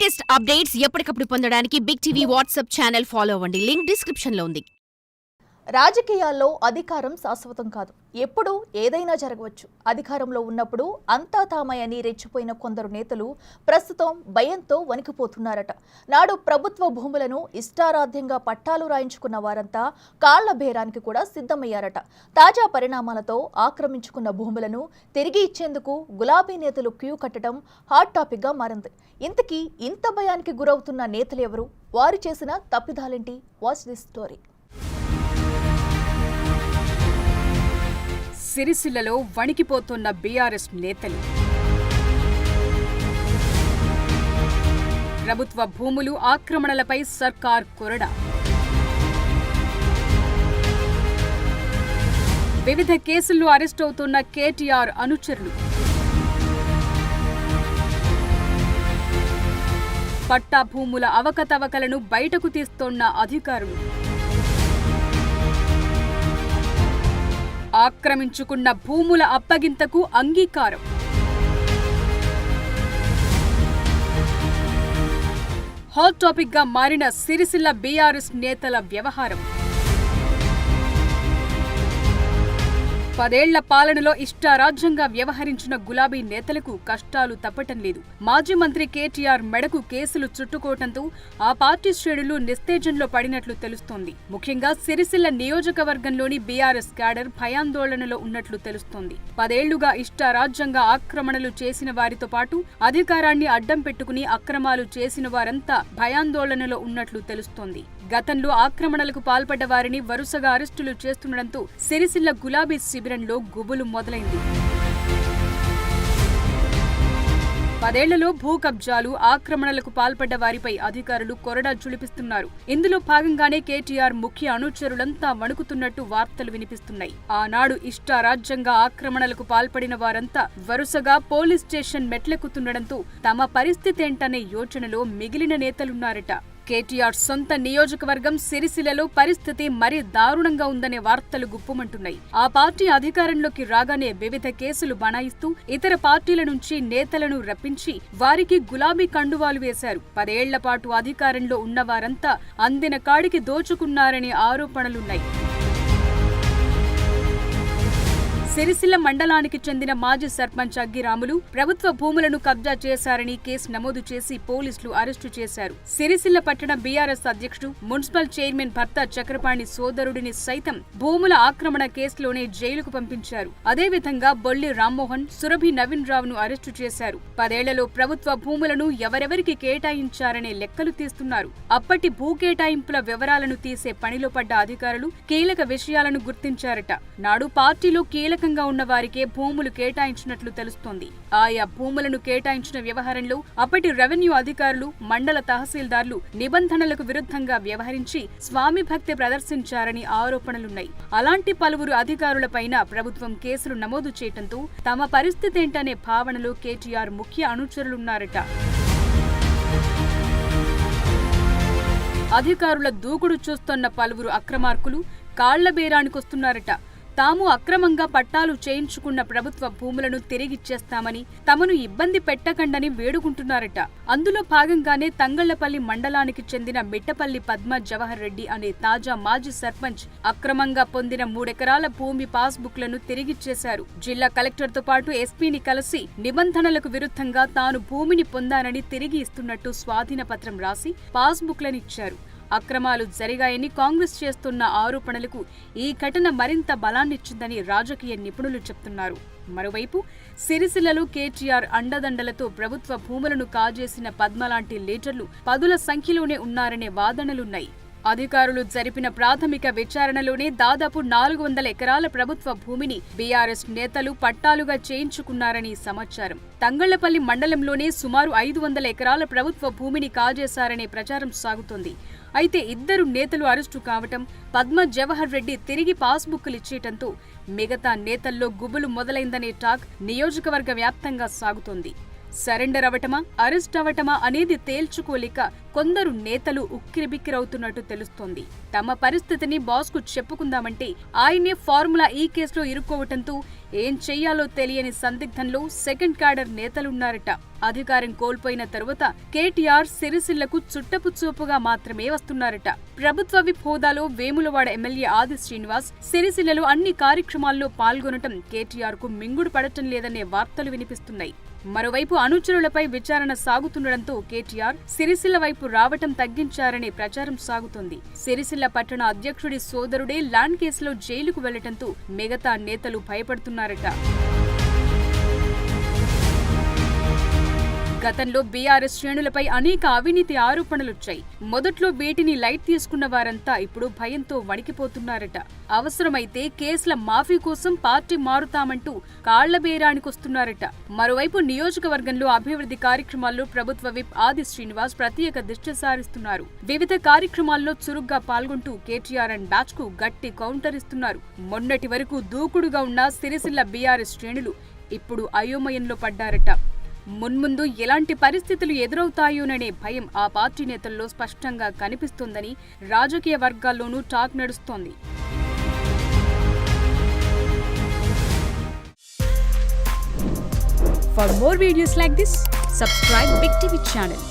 Latest updates ఎప్పటికప్పుడు పొందడానికి big TV WhatsApp channel follow అవ్వండి. లింక్ డిస్క్రిప్షన్ లో ఉంది. రాజకీయాల్లో అధికారం శాశ్వతం కాదు. ఎప్పుడు ఏదైనా జరగవచ్చు. అధికారంలో ఉన్నప్పుడు అంతా తామయని రెచ్చిపోయిన కొందరు నేతలు ప్రస్తుతం భయంతో వణికిపోతున్నారట. నాడు ప్రభుత్వ భూములను ఇష్టారాధ్యంగా పట్టాలు రాయించుకున్న వారంతా కాళ్ల బేరానికి కూడా సిద్ధమయ్యారట. తాజా పరిణామాలతో ఆక్రమించుకున్న భూములను తిరిగి ఇచ్చేందుకు గులాబీ నేతలు క్యూ కట్టడం హాట్ టాపిక్ గా మారింది. ఇంతకీ ఇంత భయానికి గురవుతున్న నేతలు ఎవరు? వారు చేసిన తప్పిదాలేంటి? Watch this story. సిరిసిల్లలో వణికిపోతున్న బీఆర్ఎస్ నేతలు. ప్రభుత్వ భూములు ఆక్రమణలపై సర్కార్ కొరడా. వివిధ కేసుల్లో అరెస్టవుతున్న కేటీఆర్ అనుచరులు. పట్టా భూముల అవకతవకలను బయటకు తీస్తోన్న అధికారులు. ఆక్రమించుకున్న భూముల అప్పగింతకు అంగీకారం. హాట్ టాపిక్ గా మారిన సిరిసిల్ల బీఆర్ఎస్ నేతల వ్యవహారం. 10 ఏళ్ల పాలనలో ఇష్టారాజ్యంగా వ్యవహరించిన గులాబీ నేతలకు కష్టాలు తప్పటం లేదు. మాజీ మంత్రి కేటీఆర్ మెడకు కేసులు చుట్టుకోవడంతో ఆ పార్టీ శ్రేణులు నిస్తేజంలో పడినట్లు తెలుస్తోంది. ముఖ్యంగా సిరిసిల్ల నియోజకవర్గంలోని బీఆర్ఎస్ క్యాడర్ భయాందోళనలో ఉన్నట్లు తెలుస్తోంది. 10 ఏళ్లుగా ఇష్టారాజ్యంగా ఆక్రమణలు చేసిన వారితో పాటు అధికారాన్ని అడ్డం పెట్టుకుని అక్రమాలు చేసిన వారంతా భయాందోళనలో ఉన్నట్లు తెలుస్తోంది. గతంలో ఆక్రమణలకు పాల్పడ్డ వారిని వరుసగా అరెస్టులు చేస్తుండటంతో సిరిసిల్ల గులాబీ శిబిరంలో గుబులు మొదలైంది. 10 ఏళ్లలో భూ కబ్జాలు, ఆక్రమణలకు పాల్పడ్డ వారిపై అధికారులు కొరడా చులిపిస్తున్నారు. ఇందులో భాగంగానే కేటీఆర్ ముఖ్య అనుచరులంతా వణుకుతున్నట్టు వార్తలు వినిపిస్తున్నాయి. ఆనాడు ఇష్టారాజ్యంగా ఆక్రమణలకు పాల్పడిన వారంతా వరుసగా పోలీస్ స్టేషన్ మెట్లెక్కుతుండటంతో తమ పరిస్థితేంటనే యోచనలో మిగిలిన నేతలున్నారట. కేటీఆర్ సొంత నియోజకవర్గం సిరిసిల్లలో పరిస్థితి మరీ దారుణంగా ఉందనే వార్తలు గుప్పుమంటున్నాయి. ఆ పార్టీ అధికారంలోకి రాగానే వివిధ కేసులు బనాయిస్తూ ఇతర పార్టీల నుంచి నేతలను రప్పించి వారికి గులాబీ కండువాలు వేశారు. 10 ఏళ్ల పాటు అధికారంలో ఉన్నవారంతా అందిన కాడికి దోచుకున్నారనే ఆరోపణలున్నాయి. సిరిసిల్ల మండలానికి చెందిన మాజీ సర్పంచ్ అగ్గిరాములు ప్రభుత్వ భూములను కబ్జా చేశారని కేసు నమోదు చేసి పోలీసులు అరెస్టు చేశారు. సిరిసిల్ల పట్టణ బీఆర్ఎస్ అధ్యక్షుడు, మున్సిపల్ చైర్మన్ భర్త చక్రపాణి సోదరుడిని సైతం భూముల ఆక్రమణ కేసులోనే జైలుకు పంపించారు. అదేవిధంగా బొల్లి రామ్మోహన్, సురభి నవీన్ రావును అరెస్టు చేశారు. 10 ఏళ్లలో ప్రభుత్వ భూములను ఎవరెవరికి కేటాయించారనే లెక్కలు తీస్తున్నారు. అప్పటి భూ కేటాయింపుల వివరాలను తీసే పనిలో పడ్డ అధికారులు కీలక విషయాలను గుర్తించారట. నాడు పార్టీలో కీలక ఉన్న వారికే భూములు కేటాయించినట్లు తెలుస్తోంది. ఆయా భూములను కేటాయించిన వ్యవహారంలో అప్పటి రెవెన్యూ అధికారులు, మండల తహసీల్దార్లు నిబంధనలకు విరుద్ధంగా వ్యవహరించి స్వామి భక్తి ప్రదర్శించారని ఆరోపణలున్నాయి. అలాంటి పలువురు అధికారులపైన ప్రభుత్వం కేసులు నమోదు చేయడంతో తమ పరిస్థితేంటనే భావనలో కేటీఆర్ ముఖ్య అనుచరులున్నారట. అధికారుల దూకుడు చూస్తున్న పలువురు అక్రమార్కులు కాళ్ల బేరానికొస్తున్నారట. తాము అక్రమంగా పట్టాలు చేయించుకున్న ప్రభుత్వ భూములను తిరిగిచ్చేస్తామని, తమను ఇబ్బంది పెట్టకండని వేడుకుంటున్నారట. అందులో భాగంగానే తంగళ్లపల్లి మండలానికి చెందిన మిట్టపల్లి పద్మ జవహర్ రెడ్డి అనే తాజా మాజీ సర్పంచ్ అక్రమంగా పొందిన 3 ఎకరాల భూమి పాస్బుక్లను తిరిగిచ్చేశారు. జిల్లా కలెక్టర్తో పాటు ఎస్పీని కలిసి నిబంధనలకు విరుద్ధంగా తాను భూమిని పొందానని తిరిగి ఇస్తున్నట్టు స్వాధీన పత్రం రాసి పాస్బుక్లనిచ్చారు. అక్రమాలు జరిగాయని కాంగ్రెస్ చేస్తున్న ఆరోపణలకు ఈ ఘటన మరింత బలాన్నిచ్చిందని రాజకీయ నిపుణులు చెప్తున్నారు. మరోవైపు సిరిసిల్లలో కేటీఆర్ అండదండలతో ప్రభుత్వ భూములను కాజేసిన పద్మలాంటి లీడర్లు 10ల సంఖ్యలోనే ఉన్నారనే వాదనలున్నాయి. అధికారులు జరిపిన ప్రాథమిక విచారణలోనే దాదాపు 400 ఎకరాల ప్రభుత్వ భూమిని బీఆర్ఎస్ నేతలు పట్టాలుగా చేయించుకున్నారని సమాచారం. తంగళ్లపల్లి మండలంలోనే సుమారు 500 ఎకరాల ప్రభుత్వ భూమిని కాజేశారనే ప్రచారం సాగుతోంది. అయితే 2 నేతలు అరెస్టు కావటం, పద్మ జవహర్ రెడ్డి తిరిగి పాస్బుక్లు ఇచ్చేయటంతో మిగతా నేతల్లో గుబులు మొదలైందనే టాక్ నియోజకవర్గ వ్యాప్తంగా సాగుతోంది. సరెండర్ అవటమా అరెస్ట్ అవటమా అనేది తేల్చుకోలేక కొందరు నేతలు ఉక్కిరిబిక్కిరవుతున్నట్టు తెలుస్తోంది. తమ పరిస్థితిని బాస్కు చెప్పుకుందామంటే ఆయనే ఫార్ములా ఈ కేసులో ఇరుక్కోవటంతో ఏం చెయ్యాలో తెలియని సందిగ్ధంలో సెకండ్ క్యాడర్ నేతలున్నారట. అధికారం కోల్పోయిన తరువాత కేటీఆర్ సిరిసిల్లకు చుట్టపు చూపుగా మాత్రమే వస్తున్నారట. ప్రభుత్వ విప్ హోదాలో వేములవాడ ఎమ్మెల్యే ఆది శ్రీనివాస్ సిరిసిల్లలో అన్ని కార్యక్రమాల్లో పాల్గొనటం కేటీఆర్ కు మింగుడు పడటం లేదనే వార్తలు వినిపిస్తున్నాయి. మరోవైపు అనుచరులపై విచారణ సాగుతుండటంతో కేటీఆర్ సిరిసిల్ల వైపు రావటం తగ్గించారనే ప్రచారం సాగుతోంది. సిరిసిల్ల పట్టణ అధ్యక్షుడి సోదరుడే ల్యాండ్ కేసులో జైలుకు వెళ్లటంతో మిగతా నేతలు భయపడుతున్నారట. గతంలో బీఆర్ఎస్ శ్రేణులపై అనేక అవినీతి ఆరోపణలొచ్చాయి. మొదట్లో వీటిని లైట్ తీసుకున్న వారంతా ఇప్పుడు భయంతో వణికిపోతున్నారట. అవసరమైతే కేసుల మాఫీ కోసం పార్టీ మారుతామంటూ కాళ్లబేరానికొస్తున్నారట. మరోవైపు నియోజకవర్గంలో అభివృద్ధి కార్యక్రమాల్లో ప్రభుత్వ విప్ ఆది శ్రీనివాస్ ప్రత్యేక దృష్టి సారిస్తున్నారు. వివిధ కార్యక్రమాల్లో చురుగ్గా పాల్గొంటూ కేటీఆర్ అండ్ బ్యాచ్ కు గట్టి కౌంటర్ ఇస్తున్నారు. మొన్నటి వరకు దూకుడుగా ఉన్న సిరిసిల్ల బీఆర్ఎస్ శ్రేణులు ఇప్పుడు అయోమయంలో పడ్డారట. మున్ముందు ఎలాంటి పరిస్థితులు ఎదురవుతాయోననే భయం ఆ పార్టీ నేతల్లో స్పష్టంగా కనిపిస్తోందని రాజకీయ వర్గాల్లోనూ టాక్ నడుస్తోంది. For more videos like this, subscribe Big TV channel.